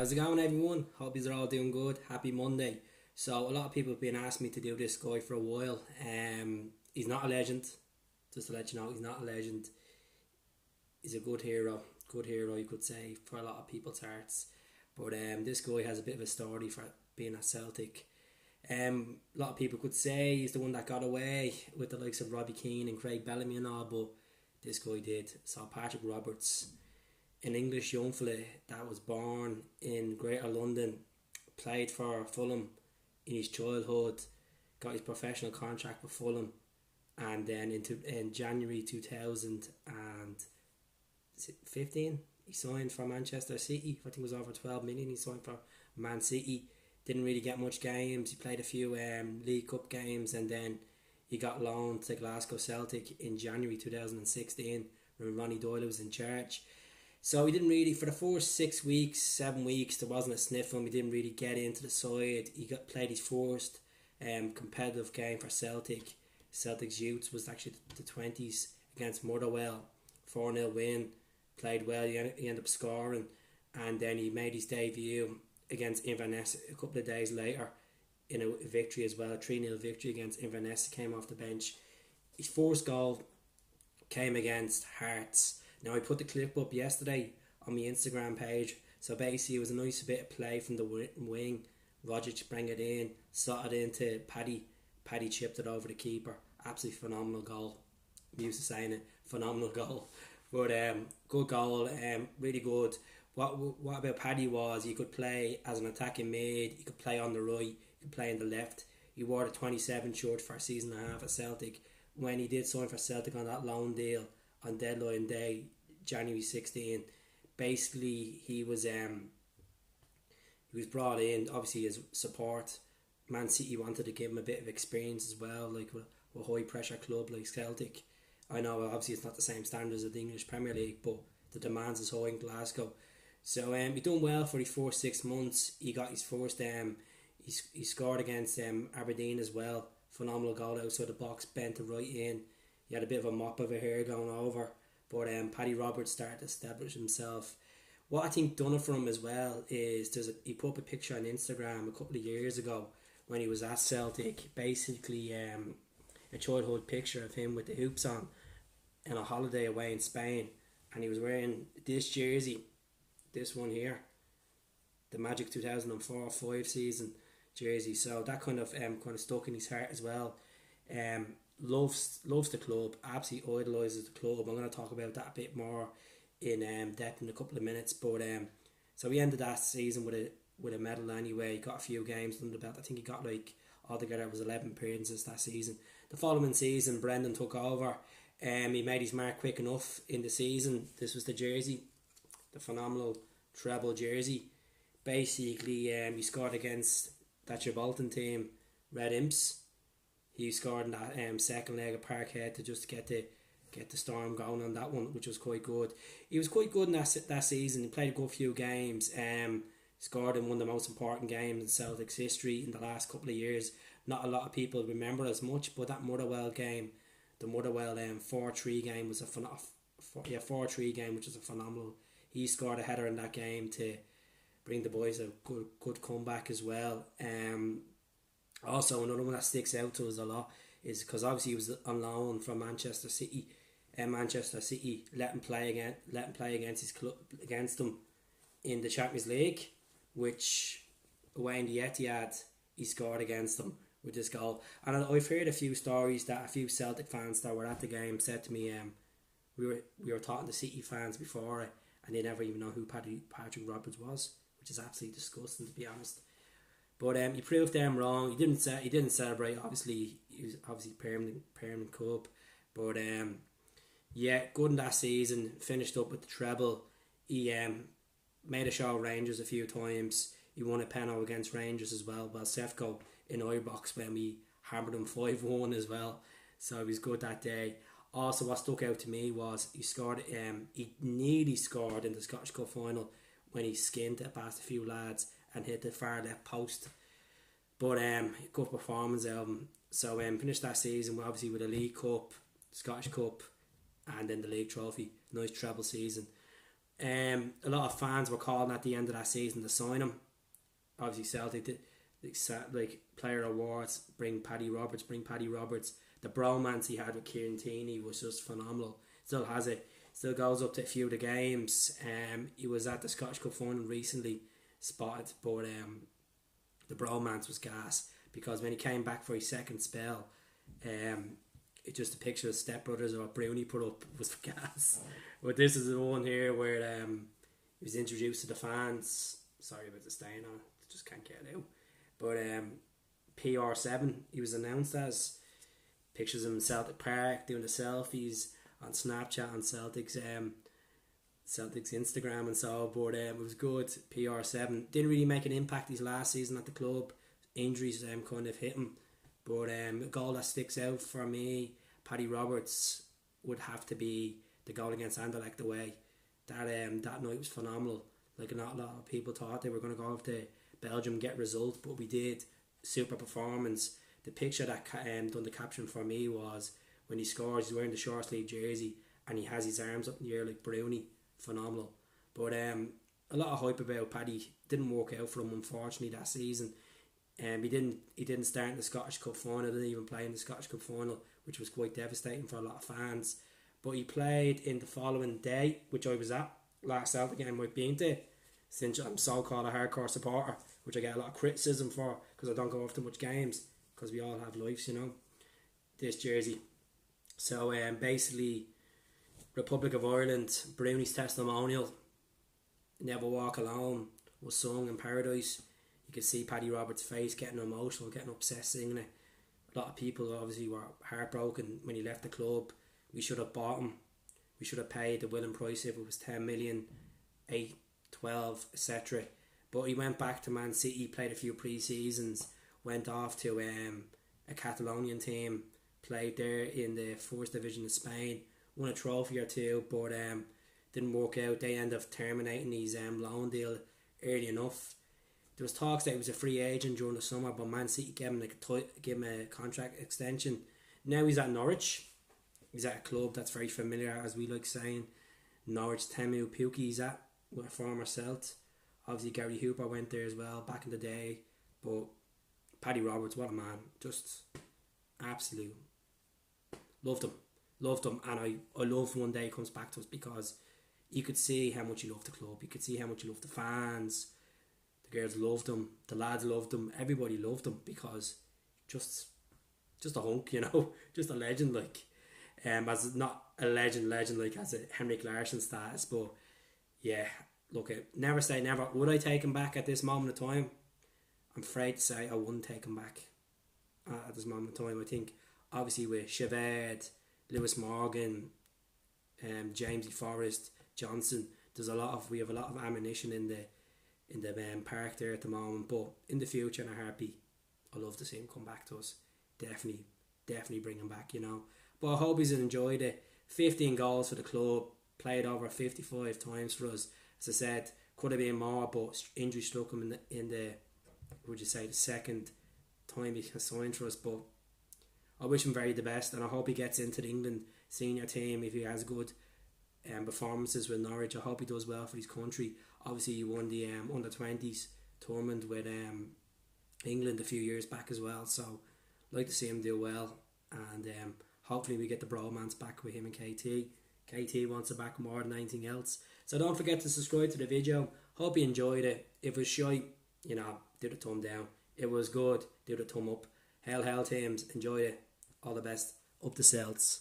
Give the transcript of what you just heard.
How's it going, everyone? Hope you're all doing good. Happy Monday. So a lot of people have been asking me to do this guy for a while. He's not a legend. Just to let you know, he's not a legend. He's a good hero you could say, for a lot of people's hearts. But this guy has a bit of a story for being at Celtic. A lot of people could say he's the one that got away with the likes of Robbie Keane and Craig Bellamy and all, but this guy did. So Paddy Roberts, an English young fella that was born in Greater London, played for Fulham in his childhood, got his professional contract with Fulham, and then in January 2015 he signed for Manchester City. I think it was over 12 million he signed for Man City. Didn't really get much games. He played a few League Cup games, and then he got loaned to Glasgow Celtic in January 2016 when Ronnie Doyle was in charge. So he didn't really, for the first 7 weeks, there wasn't a sniff of him. He didn't really get into the side. He played his first competitive game for Celtic. Celtic's youths was actually the 20s against Motherwell. 4-0 win. Played well. He ended up scoring. And then he made his debut against Inverness a couple of days later in a victory as well. A 3-0 victory against Inverness. Came off the bench. His first goal came against Hearts. Now, I put the clip up yesterday on my Instagram page. So basically it was a nice bit of play from the wing. Rogic bring it in, slotted into Paddy. Paddy chipped it over the keeper. Absolutely phenomenal goal. I'm used to saying it. Phenomenal goal. But good goal. Really good. What about Paddy was he could play as an attacking mid. He could play on the right. He could play on the left. He wore the 27 shirt for a season and a half at Celtic. When he did sign for Celtic on that loan deal on deadline day, January 16, basically he was brought in obviously as support. Man City wanted to give him a bit of experience as well, like with a high pressure club like Celtic. I know obviously it's not the same standards of the English Premier League, but the demands is high in Glasgow. So he done well for his first 6 months. He got his first he scored against Aberdeen as well. Phenomenal goal outside the box, bent it right in. He had a bit of a mop over here going over. But Paddy Roberts started to establish himself. What I think done it for him as well is he put up a picture on Instagram a couple of years ago when he was at Celtic. Basically a childhood picture of him with the hoops on a holiday away in Spain. And he was wearing this jersey, this one here, the Magic 2004-05 season jersey. So that kind of stuck in his heart as well. Loves the club, absolutely idolises the club. I'm going to talk about that a bit more in depth in a couple of minutes. But so he ended that season with a medal anyway. He got a few games under the belt. I think he got altogether it was 11 appearances that season. The following season, Brendan took over. He made his mark quick enough in the season. This was the jersey, the phenomenal treble jersey. Basically, he scored against that Gibraltar team, Red Imps. He scored in that second leg of Parkhead to just get the Storm going on that one, which was quite good. He was quite good in that season. He played a good few games. Scored in one of the most important games in Celtic's history in the last couple of years. Not a lot of people remember as much, but that Motherwell game, the Motherwell 4-3 game was a 4-3 game, which was a phenomenal. He scored a header in that game to bring the boys a good comeback as well. Also, another one that sticks out to us a lot is because obviously he was on loan from Manchester City, and Manchester City let him play against his club, against them in the Champions League, which away in the Etihad he scored against them with this goal. And I've heard a few stories that a few Celtic fans that were at the game said to me, we were talking to City fans before it, and they never even know who Paddy Roberts was, which is absolutely disgusting, to be honest. But he proved them wrong. He didn't celebrate. Obviously, he was permanent cup. But yeah, good in that season. Finished up with the treble. He made a show of Rangers a few times. He won a penalty against Rangers as well. Well, Sefco in Ibrox when we hammered him 5-1 as well. So he was good that day. Also, what stuck out to me was he scored. He nearly scored in the Scottish Cup final when he skinned it past a few lads and hit the far left post. But good performance out of him. So finished that season obviously with a League Cup, Scottish Cup, and then the League Trophy. Nice treble season. A lot of fans were calling at the end of that season to sign him. Obviously Celtic did, like player awards, bring Paddy Roberts. The bromance he had with Kieran Tierney was just phenomenal. Still has it. Still goes up to a few of the games. He was at the Scottish Cup final recently, spotted, but the bromance was gas, because when he came back for his second spell, it just a picture of Step Brothers or what Brownie put up was gas. But this is the one here where he was introduced to the fans. Sorry about the stain on it, just can't get it out. But PR7 he was announced as. Pictures of him in Celtic Park doing the selfies on Snapchat, on Celtic's Instagram and so. But it was good. PR7 didn't really make an impact his last season at the club. Injuries kind of hit him. But a goal that sticks out for me, Paddy Roberts, would have to be the goal against Anderlecht away. That night was phenomenal. Like, not a lot of people thought they were going to go off to Belgium and get a result, but we did. Super performance. The picture that done the caption for me was when he scores, he's wearing the short sleeve jersey and he has his arms up in the air like Brownie. Phenomenal. But a lot of hype about Paddy. Didn't work out for him, unfortunately, that season. He didn't start in the Scottish Cup final, didn't even play in the Scottish Cup final, which was quite devastating for a lot of fans. But he played in the following day, which I was at, last Celtic game I've been to, since I'm so-called a hardcore supporter, which I get a lot of criticism for because I don't go off to much games, because we all have lives, you know, this jersey. So basically, Republic of Ireland, Brownie's testimonial, Never Walk Alone, was sung in Paradise. You could see Paddy Roberts' face getting emotional, getting obsessed singing it. A lot of people obviously were heartbroken when he left the club. We should have bought him. We should have paid the willing price if it was 10 million, 8, 12, etc. But he went back to Man City, played a few pre-seasons, went off to a Catalonian team, played there in the first division of Spain, won a trophy or two, but didn't work out. They ended up terminating his loan deal early enough. There was talks that he was a free agent during the summer, but Man City gave him a contract extension. Now he's at Norwich. He's at a club that's very familiar, as we like saying. Norwich, Temu Pukki he's at, with a former Celt. Obviously Gary Hooper went there as well back in the day. But Paddy Roberts, what a man. Just absolute. Loved him. And I love one day he comes back to us, because you could see how much he loved the club. You could see how much he loved the fans. The girls loved him. The lads loved him. Everybody loved him, because just a hunk, you know. Just a legend, like. As not a legend like as a Henrik Larsson status, but yeah, look, never say never. Would I take him back at this moment of time? I'm afraid to say I wouldn't take him back at this moment of time. I think obviously with Chavard, Lewis Morgan, Jamesy Forrest, Johnson, we have a lot of ammunition in the park there at the moment. But in the future, in a heartbeat, I'd love to see him come back to us. Definitely bring him back, you know. But I hope he's enjoyed it. 15 goals for the club, played over 55 times for us. As I said, could have been more, but injury struck him in the the second time he signed for us. But I wish him very the best, and I hope he gets into the England senior team if he has good performances with Norwich. I hope he does well for his country. Obviously, he won the under-20s tournament with England a few years back as well. So I'd like to see him do well, and hopefully we get the bromance back with him and KT. KT wants it back more than anything else. So don't forget to subscribe to the video. Hope you enjoyed it. If it was shite, you know, do the thumb down. If it was good, do the thumb up. Hell teams, enjoy it. All the best. Up the Celts.